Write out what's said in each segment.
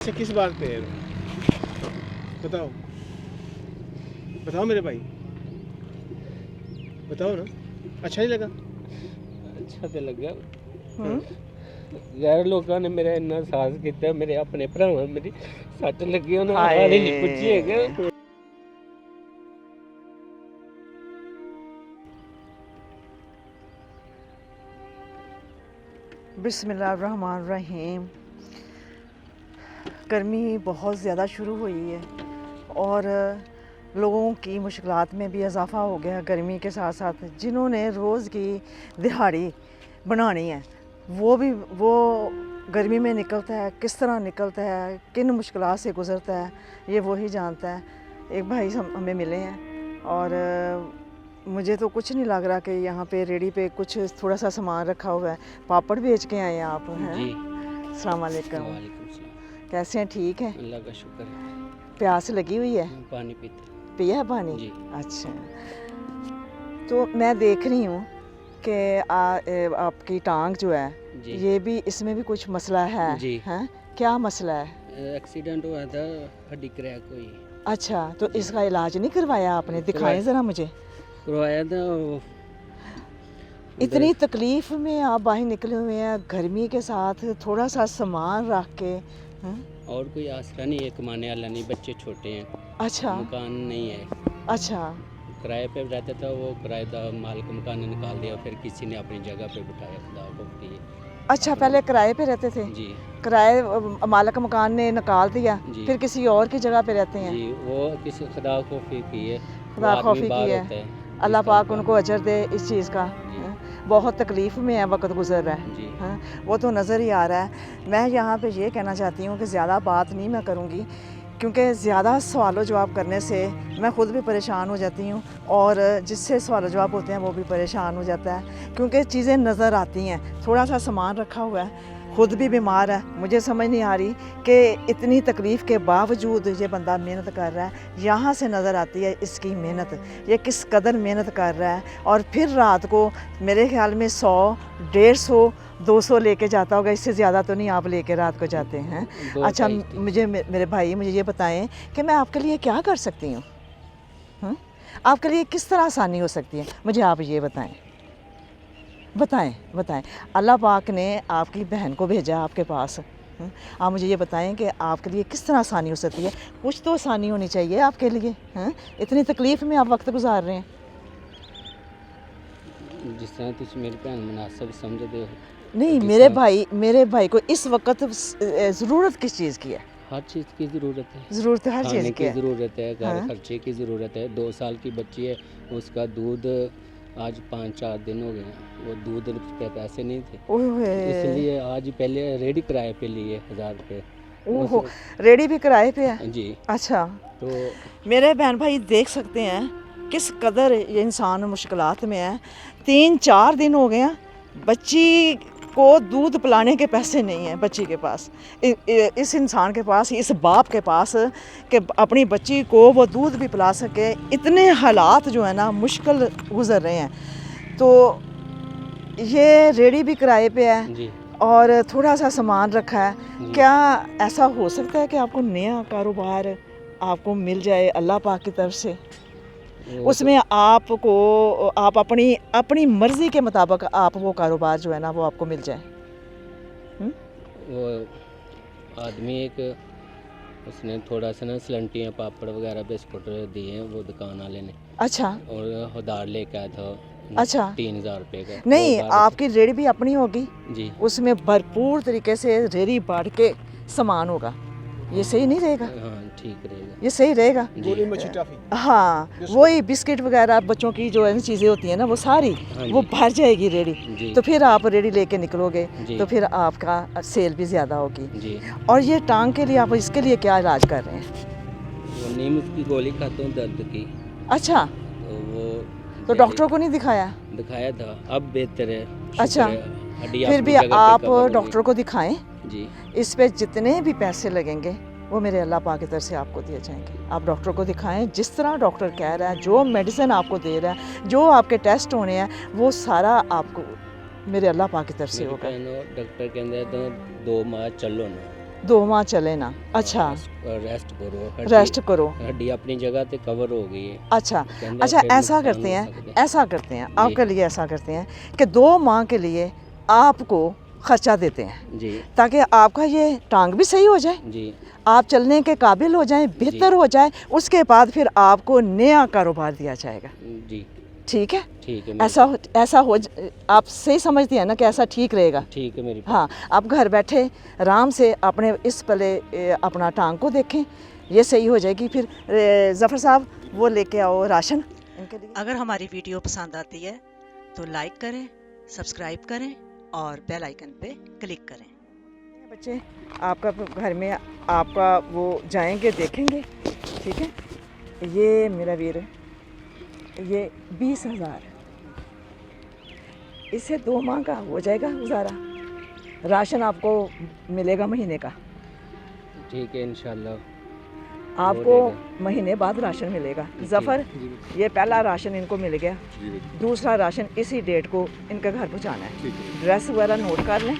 से किस बात पे है? बताओ बताओ मेरे भाई, बताओ ना। अच्छा नहीं लगा? अच्छा तो लगा यार, लोगों ने मेरा इन्ना साथ किया, मेरे अपने भरावां मेरी सट लगी, उन्होंने हाल ही नहीं पुछी है। बिस्मिल्लाहिर्रहमानिर्रहीम। गर्मी बहुत ज़्यादा शुरू हुई है और लोगों की मुश्किलात में भी इजाफ़ा हो गया गर्मी के साथ साथ। जिन्होंने रोज़ की दिहाड़ी बनानी है वो गर्मी में निकलता है, किस तरह निकलता है, किन मुश्किलात से गुज़रता है, ये वही जानता है। एक भाई हमें मिले हैं और मुझे तो कुछ नहीं लग रहा कि यहाँ पे रेडी पे कुछ थोड़ा सा सामान रखा हुआ है। पापड़ बेच के आए हैं आप? हैं जी। अस्सलाम वालेकुम। कैसे हैं? ठीक है, अल्लाह का शुक्र है। प्यास लगी हुई है? पानी पीते पिया है पानी? जी। अच्छा, तो मैं देख रही हूँ कि आपकी टांग जो है जी। ये भी, इसमें भी कुछ मसला है जी। हैं? क्या मसला है? एक्सीडेंट हुआ था, हड्डी क्रैक हुई। अच्छा, तो इसका इलाज नहीं करवाया आपने? दिखाएं ज़रा मुझे। करवाया था। इतनी तकलीफ़ में आप बाहर निकले हुए हैं गर्मी के साथ, थोड़ा सा सामान रख के। हैं? और कोई आसरा नहीं है, कमाने वाला नहीं, बच्चे छोटे हैं, अच्छा मकान नहीं है। अच्छा किराए पे रहता था, वो किराएदार मालिक मकान ने निकाल दिया, फिर किसी ने अपनी जगह पे बिठाया, खुदा को दिए। अच्छा, पहले किराए पे रहते थे? जी। किराए मालिक मकान ने निकाल दिया, जी। फिर किसी और की जगह पे रहते हैं? जी, वो किसी खुदा खौफी की है, खुदा खौफी की है। अल्लाह पाक उनको अजर दे इस चीज़ का। हैं? बहुत तकलीफ़ में है, वक्त गुजर रहा है। जी। हैं? वो तो नज़र ही आ रहा है। मैं यहाँ पे ये कहना चाहती हूँ कि ज़्यादा बात नहीं मैं करूँगी, क्योंकि ज़्यादा सवाल जवाब करने से मैं ख़ुद भी परेशान हो जाती हूँ और जिससे सवाल जवाब होते हैं वो भी परेशान हो जाता है, क्योंकि चीज़ें नज़र आती हैं। थोड़ा सा सामान रखा हुआ है, ख़ुद भी बीमार है। मुझे समझ नहीं आ रही कि इतनी तकलीफ़ के बावजूद ये बंदा मेहनत कर रहा है। यहाँ से नज़र आती है इसकी मेहनत, ये किस कदर मेहनत कर रहा है। और फिर रात को मेरे ख्याल में 100, 150, 200 लेके जाता होगा, इससे ज़्यादा तो नहीं आप लेके रात को जाते हैं? अच्छा, मुझे मेरे भाई मुझे ये बताएं कि मैं आपके लिए क्या कर सकती हूँ? आपके लिए किस तरह आसानी हो सकती है, मुझे आप ये बताएं। बताएं बताएं। अल्लाह पाक ने आपकी बहन को भेजा आपके पास। आप मुझे ये बताएं कि आपके लिए किस तरह आसानी हो सकती है? कुछ तो आसानी होनी चाहिए आपके लिए। हैं? इतनी तकलीफ़ में आप वक्त गुजार रहे हैं। जिस तरह तुम मेरी भैन मुनासिब समझते हो। नहीं, मेरे भाई को इस वक्त ज़रूरत किस चीज़ की है? हर चीज़ की ज़रूरत है। ज़रूरत हर चीज़ खाने की की है। ज़रूरत है, घर हाँ। खर्चे की ज़रूरत है। 2 साल की बच्ची है, उसका दूध आज 5-4 दिन हो गए हैं, वो दूध पे पैसे नहीं थे, ओए, इसलिए आज पहले रेडी किराए पे लिए 1000 रुपये। ओहो, रेडी भी किराए पे है? जी। अच्छा, तो मेरे बहन भाई देख सकते हैं किस कदर ये इंसान मुश्किलात में है। 3-4 दिन हो गए हैं, बच्ची को दूध पिलाने के पैसे नहीं हैं बच्ची के पास, इस इंसान के पास, इस बाप के पास, कि अपनी बच्ची को वो दूध भी पिला सके। इतने हालात जो है ना मुश्किल गुजर रहे हैं। तो ये रेडी भी किराए पे है जी। और थोड़ा सा सामान रखा है। क्या ऐसा हो सकता है कि आपको नया कारोबार आपको मिल जाए अल्लाह पाक की तरफ से? उसमें आप अपनी मर्ज़ी के मुताबिक आप वो कारोबार जो है ना वो आपको मिल जाए। वो आदमी एक, उसने थोड़ा सा ना सलंटियाँ, पापड़ वगैरह बिस्कुट दिए हैं वो दुकान वाले ने। अच्छा और उधार लेके आया था। अच्छा, 3000 रुपये का। नहीं, आपकी रेडी भी अपनी होगी? जी। उसमें भरपूर तरीके से रेडी बांट के सामान होगा, ये सही नहीं रहेगा? हाँ, ठीक रहेगा। ये सही रहेगा? गोली मच्छी टॉफी। हाँ, वही बिस्किट वगैरह बच्चों की जो है चीज़ें होती हैं ना वो सारी वो भर जाएगी रेडी। जी। तो फिर आप रेडी लेके निकलोगे जी। तो फिर आपका सेल भी ज़्यादा होगी। जी। और ये टांग के लिए आप इसके लिए क्या इलाज कर रहे हैं? वो नीम की गोली खाता हूँ दर्द की। अच्छा, तो वो तो डॉक्टर को नहीं दिखाया? दिखाया था, अब बेहतर है। अच्छा, हड्डियाँ फिर अपनी भी जगह पे आप कवर हो गई। डॉक्टर को दिखाएं। जी। इस पे जितने भी पैसे लगेंगे वो मेरे अल्लाह पाक की तरफ से आपको दिए जाएंगे। आप डॉक्टर को दिखाएं, जिस तरह डॉक्टर कह रहा है, जो मेडिसिन आपको दे रहा है, जो आपके टेस्ट होने हैं, वो सारा आपको मेरे अल्लाह पाक की तरफ से होगा। डॉक्टर कहते हैं तो 2 माह चलो ना, 2 माह चले ना। अच्छा, रेस्ट करो, रेस्ट करो। हड्डी अपनी जगह पे कवर हो गई है। अच्छा कहंदा अच्छा, फिर ऐसा नुकसान करते हो हैं, सकदा है। ऐसा करते हैं जी। आपके लिए, ऐसा करते हैं कि 2 माह के लिए आपको खर्चा देते हैं जी ताकि आपका ये टांग भी सही हो जाए, जी आप चलने के काबिल हो जाएं, बेहतर हो जाए। उसके बाद फिर आपको नया कारोबार दिया जाएगा। जी ठीक है, ठीक है ऐसा आप सही समझती हैं ना कि ऐसा ठीक रहेगा? ठीक है मेरी हाँ, आप घर बैठे आराम से अपने इस पले अपना टांग को देखें, ये सही हो जाएगी। फिर ज़फ़र साहब वो लेके आओ राशन इनके लिए। अगर हमारी वीडियो पसंद आती है तो लाइक करें, सब्सक्राइब करें और बेल आइकन पे क्लिक करें। बच्चे आपका घर में आपका वो जाएंगे, देखेंगे। ठीक है, ये मेरा वीर, ये 20,000, इससे 2 माह का हो जाएगा गुजारा। राशन आपको मिलेगा महीने का, ठीक है इंशाल्लाह आपको महीने बाद राशन मिलेगा। ज़फ़र, ये पहला राशन इनको मिल गया, दूसरा राशन इसी डेट को इनके घर पहुंचाना है। ड्रेस वगैरह नोट कर लें।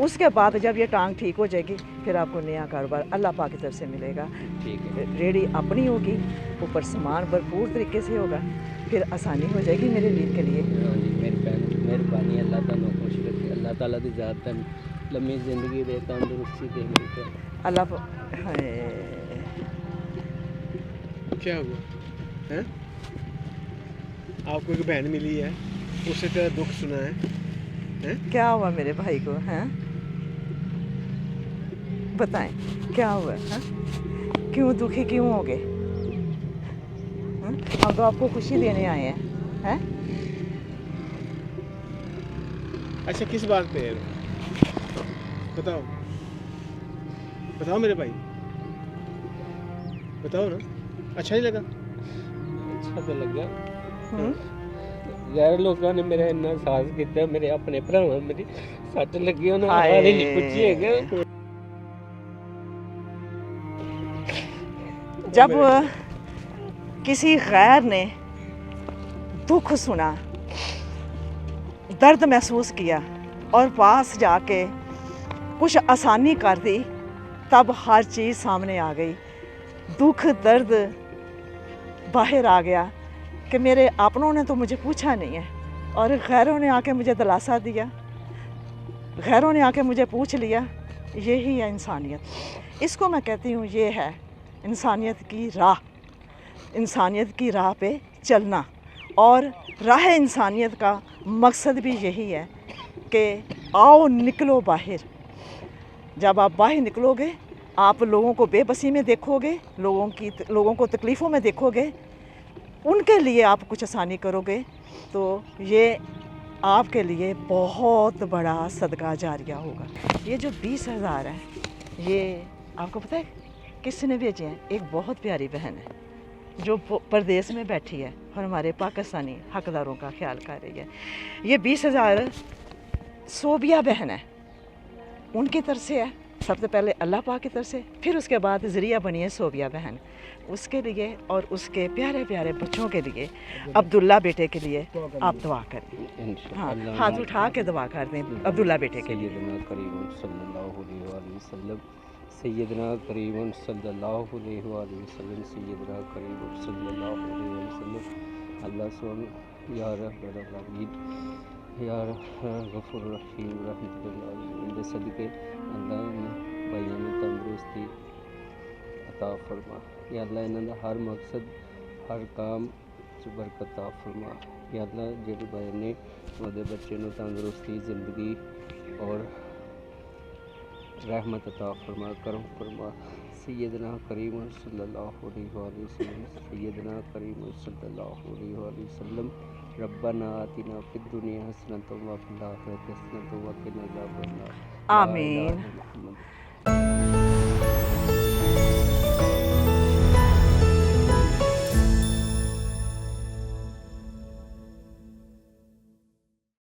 उसके बाद जब ये टांग ठीक हो जाएगी फिर आपको नया कारोबार अल्लाह पाक की तरफ से मिलेगा। ठीक है। रेडी अपनी होगी, ऊपर सामान भरपूर तरीके से होगा, फिर आसानी हो जाएगी मेरे वीर के लिए। हाँ जी, मेहरबानी, अल्लाह ताला खुश रखे, अल्लाह ताला दी ज़ात तन लम्बी ज़िंदगी दे, तंदुरुस्ती दे मिलके। अल्लाह क्या हुआ है? आपको एक बहन मिली है, उससे तेरा दुख सुना है? क्या हुआ मेरे भाई को? हैं, बताएं क्या हुआ? हैं, क्यों दुखी क्यों हो गए? हम तो आपको खुशी देने आए हैं। अच्छा, किस बात पे है? बताओ बताओ मेरे भाई, बताओ ना। अच्छा नहीं लगा? अच्छा तो लगा। गैर लोगों ने मेरा इन्ना साथ किया, मेरे अपने भरावां मेरी सट लगी, उन्होंने हाले नहीं पूछी है। जब किसी गैर ने दुख सुना, दर्द महसूस किया और पास जाके कुछ आसानी कर दी, तब हर चीज़ सामने आ गई। दुख दर्द बाहर आ गया कि मेरे अपनों ने तो मुझे पूछा नहीं है और गैरों ने आके मुझे दिलासा दिया, गैरों ने आके मुझे पूछ लिया। यही है इंसानियत, इसको मैं कहती हूँ ये है इंसानियत की राह। इंसानियत की राह पे चलना, और राह इंसानियत का मकसद भी यही है कि आओ निकलो बाहर। जब आप बाहर निकलोगे, आप लोगों को बेबसी में देखोगे, लोगों को तकलीफ़ों में देखोगे, उनके लिए आप कुछ आसानी करोगे, तो ये आपके लिए बहुत बड़ा सदका जारिया होगा। ये जो 20,000 है, ये आपको पता है किसने भेजे हैं? एक बहुत प्यारी बहन है जो परदेश में बैठी है और हमारे पाकिस्तानी हकदारों का ख्याल कर रही है। ये 20,000 सोबिया बहन है, उनकी तरफ से है। सबसे पहले अल्लाह पाक की तरफ से, फिर उसके बाद ज़रिया बनी है सोबिया बहन, उसके लिए और उसके प्यारे प्यारे बच्चों के लिए, अब्दुल्ला बेटे के लिए आप दुआ करें। हाँ, हाथ उठा के दुआ कर दें अब्दुल्ला बेटे के लिए। सैयदना करीम सल्लल्लाहु अलैहि वसल्लम, सैयदना करीम सल्लल्लाहु अलैहि वसल्लम, सैयदना करीम सल्लल्लाहु अलैहि वसल्लम। अल्लाह सुन या रहमान रहीम या गफूर रहीम रहमतुल्लाह सदके अल्लाह ने भाइयों में तंदुरुस्ती अता फरमा। या अल्लाह इन्हां दा हर मकसद हर काम च बरकत अता फरमा। या अल्लाह जेह्ड़े भाई ने ओह्दे बच्चे नूं तंदुरुस्ती जिंदगी और रहमत अता फरमा, करम फरमा। सैयदना करीम सल्लल्लाहु अलैहि वसल्लम, सैयदना करीम सल्लल्लाहु अलैहि वसल्लम। रब्बना आतिना फिद दुनिया हसनतम व फिल आखिरति हसनतम व क़िना अज़ाबन्नार। आमीन।